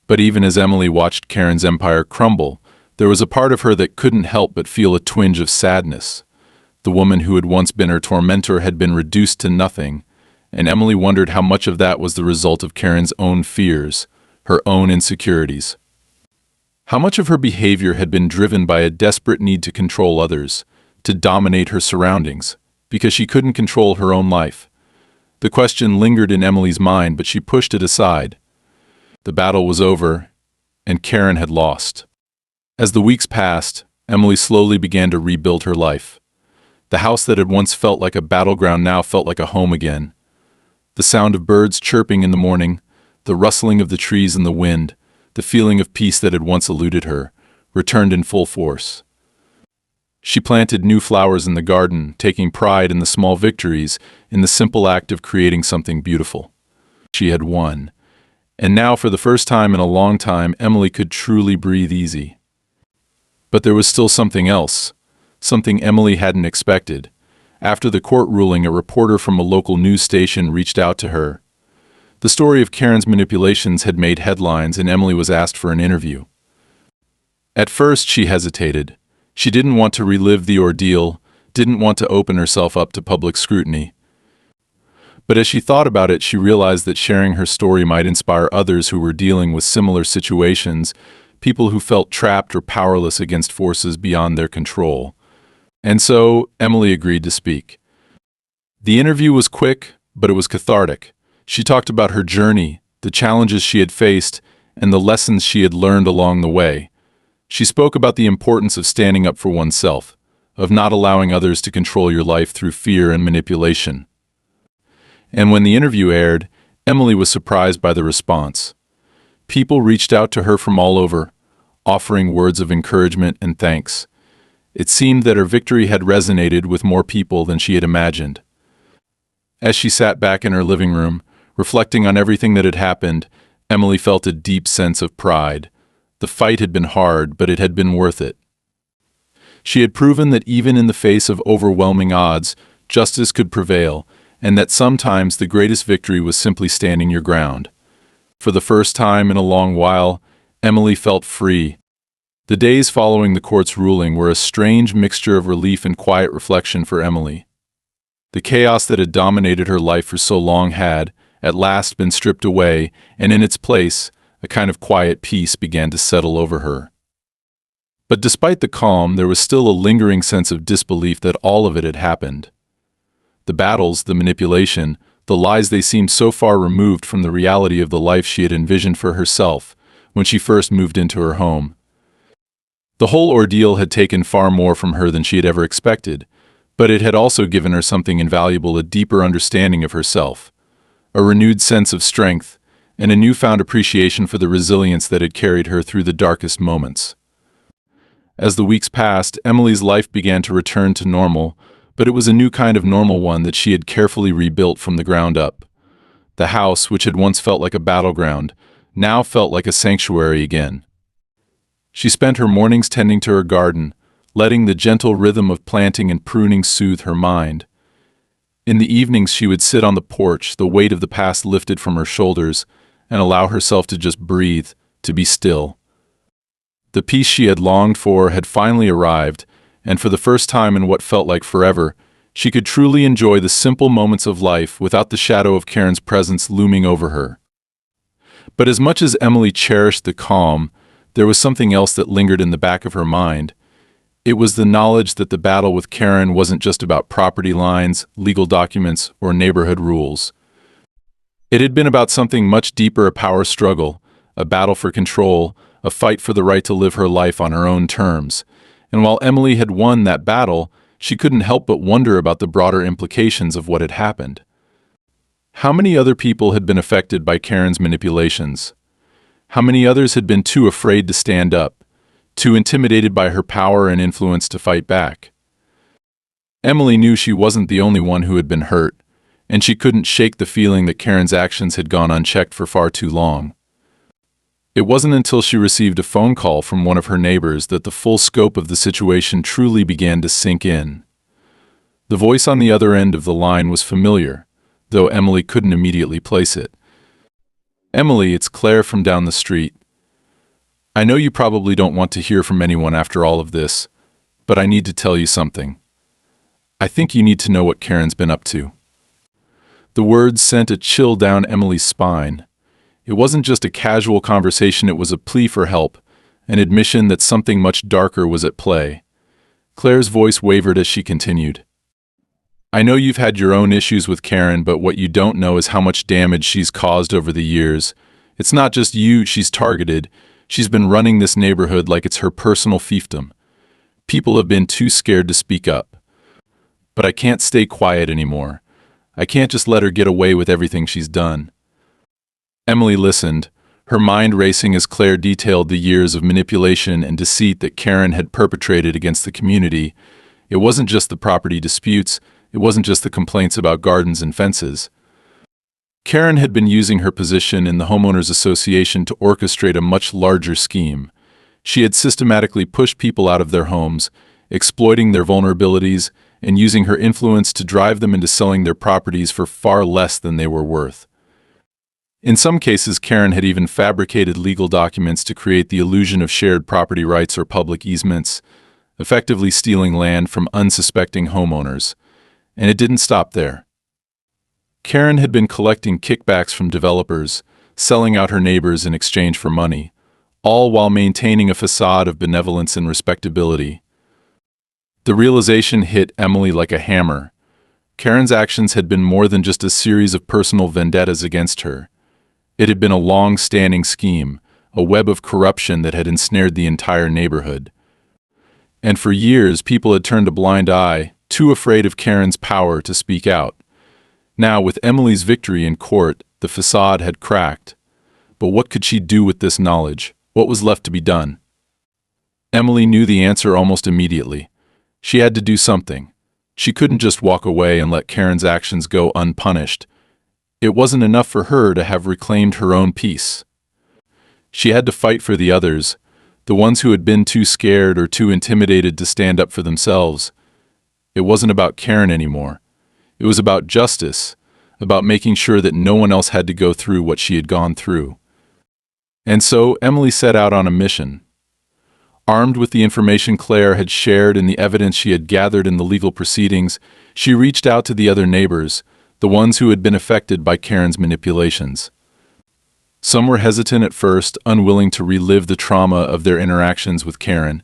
But even as Emily watched Karen's empire crumble, there was a part of her that couldn't help but feel a twinge of sadness. The woman who had once been her tormentor had been reduced to nothing, and Emily wondered how much of that was the result of Karen's own fears, her own insecurities. How much of her behavior had been driven by a desperate need to control others, to dominate her surroundings, because she couldn't control her own life. The question lingered in Emily's mind, but she pushed it aside. The battle was over, and Karen had lost. As the weeks passed, Emily slowly began to rebuild her life. The house that had once felt like a battleground now felt like a home again. The sound of birds chirping in the morning, the rustling of the trees in the wind, the feeling of peace that had once eluded her, returned in full force. She planted new flowers in the garden, taking pride in the small victories, in the simple act of creating something beautiful. She had won. And now, for the first time in a long time, Emily could truly breathe easy. But there was still something else, something Emily hadn't expected. After the court ruling, a reporter from a local news station reached out to her. The story of Karen's manipulations had made headlines, and Emily was asked for an interview. At first, she hesitated. She didn't want to relive the ordeal, didn't want to open herself up to public scrutiny. But as she thought about it, she realized that sharing her story might inspire others who were dealing with similar situations, people who felt trapped or powerless against forces beyond their control. And so, Emily agreed to speak. The interview was quick, but it was cathartic. She talked about her journey, the challenges she had faced, and the lessons she had learned along the way. She spoke about the importance of standing up for oneself, of not allowing others to control your life through fear and manipulation. And when the interview aired, Emily was surprised by the response. People reached out to her from all over, offering words of encouragement and thanks. It seemed that her victory had resonated with more people than she had imagined. As she sat back in her living room, reflecting on everything that had happened, Emily felt a deep sense of pride. The fight had been hard, but it had been worth it. She had proven that even in the face of overwhelming odds, justice could prevail, and that sometimes the greatest victory was simply standing your ground. For the first time in a long while, Emily felt free. The days following the court's ruling were a strange mixture of relief and quiet reflection for Emily. The chaos that had dominated her life for so long had, at last, been stripped away, and in its place, a kind of quiet peace began to settle over her. But despite the calm, there was still a lingering sense of disbelief that all of it had happened. The battles, the manipulation, the lies, they seemed so far removed from the reality of the life she had envisioned for herself when she first moved into her home. The whole ordeal had taken far more from her than she had ever expected, but it had also given her something invaluable, a deeper understanding of herself, a renewed sense of strength, and a newfound appreciation for the resilience that had carried her through the darkest moments. As the weeks passed, Emily's life began to return to normal, but it was a new kind of normal, one that she had carefully rebuilt from the ground up. The house, which had once felt like a battleground, now felt like a sanctuary again. She spent her mornings tending to her garden, letting the gentle rhythm of planting and pruning soothe her mind. In the evenings, she would sit on the porch, the weight of the past lifted from her shoulders, and allow herself to just breathe, to be still. The peace she had longed for had finally arrived, and for the first time in what felt like forever, she could truly enjoy the simple moments of life without the shadow of Karen's presence looming over her. But as much as Emily cherished the calm, there was something else that lingered in the back of her mind. It was the knowledge that the battle with Karen wasn't just about property lines, legal documents, or neighborhood rules. It had been about something much deeper, a power struggle, a battle for control, a fight for the right to live her life on her own terms. And while Emily had won that battle, she couldn't help but wonder about the broader implications of what had happened. How many other people had been affected by Karen's manipulations? How many others had been too afraid to stand up, too intimidated by her power and influence to fight back? Emily knew she wasn't the only one who had been hurt, and she couldn't shake the feeling that Karen's actions had gone unchecked for far too long. It wasn't until she received a phone call from one of her neighbors that the full scope of the situation truly began to sink in. The voice on the other end of the line was familiar, though Emily couldn't immediately place it. "Emily, it's Claire from down the street. I know you probably don't want to hear from anyone after all of this, but I need to tell you something. I think you need to know what Karen's been up to." The words sent a chill down Emily's spine. It wasn't just a casual conversation, it was a plea for help, an admission that something much darker was at play. Claire's voice wavered as she continued. "I know you've had your own issues with Karen, but what you don't know is how much damage she's caused over the years. It's not just you she's targeted. She's been running this neighborhood like it's her personal fiefdom. People have been too scared to speak up. But I can't stay quiet anymore. I can't just let her get away with everything she's done." Emily listened, her mind racing as Claire detailed the years of manipulation and deceit that Karen had perpetrated against the community. It wasn't just the property disputes, it wasn't just the complaints about gardens and fences. Karen had been using her position in the homeowners association to orchestrate a much larger scheme. She had systematically pushed people out of their homes, exploiting their vulnerabilities, and using her influence to drive them into selling their properties for far less than they were worth. In some cases, Karen had even fabricated legal documents to create the illusion of shared property rights or public easements, effectively stealing land from unsuspecting homeowners. And it didn't stop there. Karen had been collecting kickbacks from developers, selling out her neighbors in exchange for money, all while maintaining a facade of benevolence and respectability. The realization hit Emily like a hammer. Karen's actions had been more than just a series of personal vendettas against her. It had been a long-standing scheme, a web of corruption that had ensnared the entire neighborhood. And for years, people had turned a blind eye, too afraid of Karen's power to speak out. Now, with Emily's victory in court, the facade had cracked. But what could she do with this knowledge? What was left to be done? Emily knew the answer almost immediately. She had to do something. She couldn't just walk away and let Karen's actions go unpunished. It wasn't enough for her to have reclaimed her own peace. She had to fight for the others, the ones who had been too scared or too intimidated to stand up for themselves. It wasn't about Karen anymore. It was about justice, about making sure that no one else had to go through what she had gone through. And so Emily set out on a mission. Armed with the information Claire had shared and the evidence she had gathered in the legal proceedings, she reached out to the other neighbors, the ones who had been affected by Karen's manipulations. Some were hesitant at first, unwilling to relive the trauma of their interactions with Karen.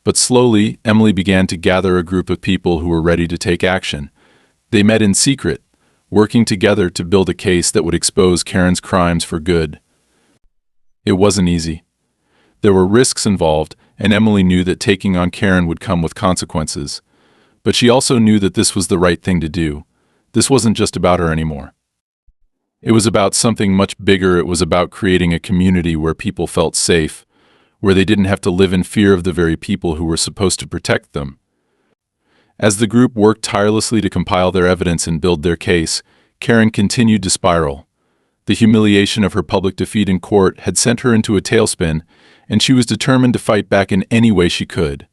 But slowly, Emily began to gather a group of people who were ready to take action. They met in secret, working together to build a case that would expose Karen's crimes for good. It wasn't easy. There were risks involved, and Emily knew that taking on Karen would come with consequences. But she also knew that this was the right thing to do. This wasn't just about her anymore. It was about something much bigger. It was about creating a community where people felt safe, where they didn't have to live in fear of the very people who were supposed to protect them. As the group worked tirelessly to compile their evidence and build their case, Karen continued to spiral. The humiliation of her public defeat in court had sent her into a tailspin, and she was determined to fight back in any way she could.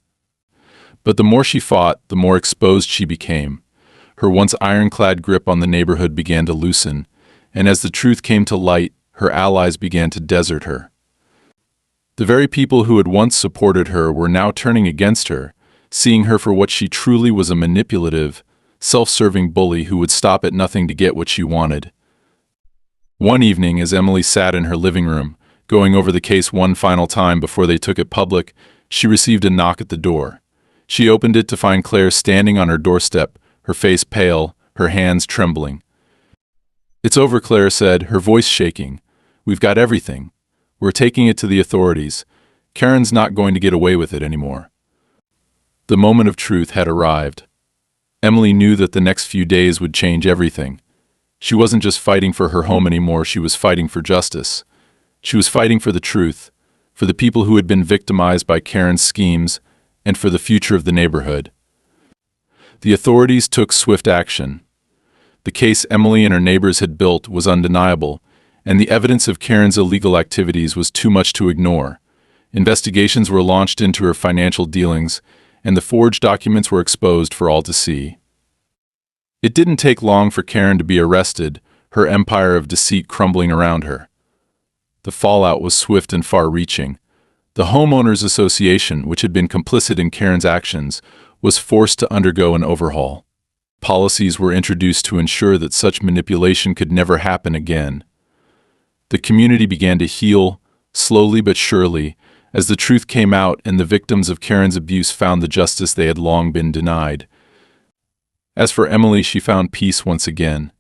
But the more she fought, the more exposed she became. Her once ironclad grip on the neighborhood began to loosen, and as the truth came to light, her allies began to desert her. The very people who had once supported her were now turning against her, seeing her for what she truly was, a manipulative, self-serving bully who would stop at nothing to get what she wanted. One evening, as Emily sat in her living room, going over the case one final time before they took it public, she received a knock at the door. She opened it to find Claire standing on her doorstep, her face pale, her hands trembling. "It's over," Claire said, her voice shaking. "We've got everything. We're taking it to the authorities. Karen's not going to get away with it anymore." The moment of truth had arrived. Emily knew that the next few days would change everything. She wasn't just fighting for her home anymore, she was fighting for justice. She was fighting for the truth, for the people who had been victimized by Karen's schemes, and for the future of the neighborhood. The authorities took swift action. The case Emily and her neighbors had built was undeniable, and the evidence of Karen's illegal activities was too much to ignore. Investigations were launched into her financial dealings, and the forged documents were exposed for all to see. It didn't take long for Karen to be arrested, her empire of deceit crumbling around her. The fallout was swift and far-reaching. The Homeowners Association, which had been complicit in Karen's actions, was forced to undergo an overhaul. Policies were introduced to ensure that such manipulation could never happen again. The community began to heal, slowly but surely, as the truth came out and the victims of Karen's abuse found the justice they had long been denied. As for Emily, she found peace once again.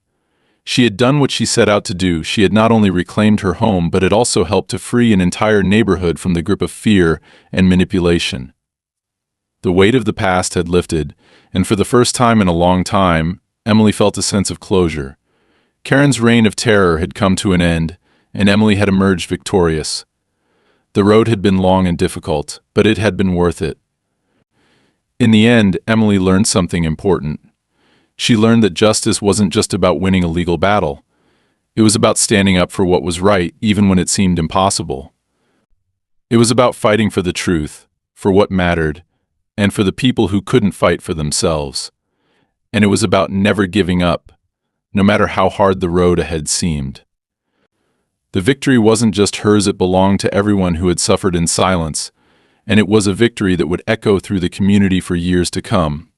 She had done what she set out to do. She had not only reclaimed her home, but had also helped to free an entire neighborhood from the grip of fear and manipulation. The weight of the past had lifted, and for the first time in a long time, Emily felt a sense of closure. Karen's reign of terror had come to an end, and Emily had emerged victorious. The road had been long and difficult, but it had been worth it. In the end, Emily learned something important. She learned that justice wasn't just about winning a legal battle. It was about standing up for what was right, even when it seemed impossible. It was about fighting for the truth, for what mattered, and for the people who couldn't fight for themselves. And it was about never giving up, no matter how hard the road ahead seemed. The victory wasn't just hers, it belonged to everyone who had suffered in silence, and it was a victory that would echo through the community for years to come.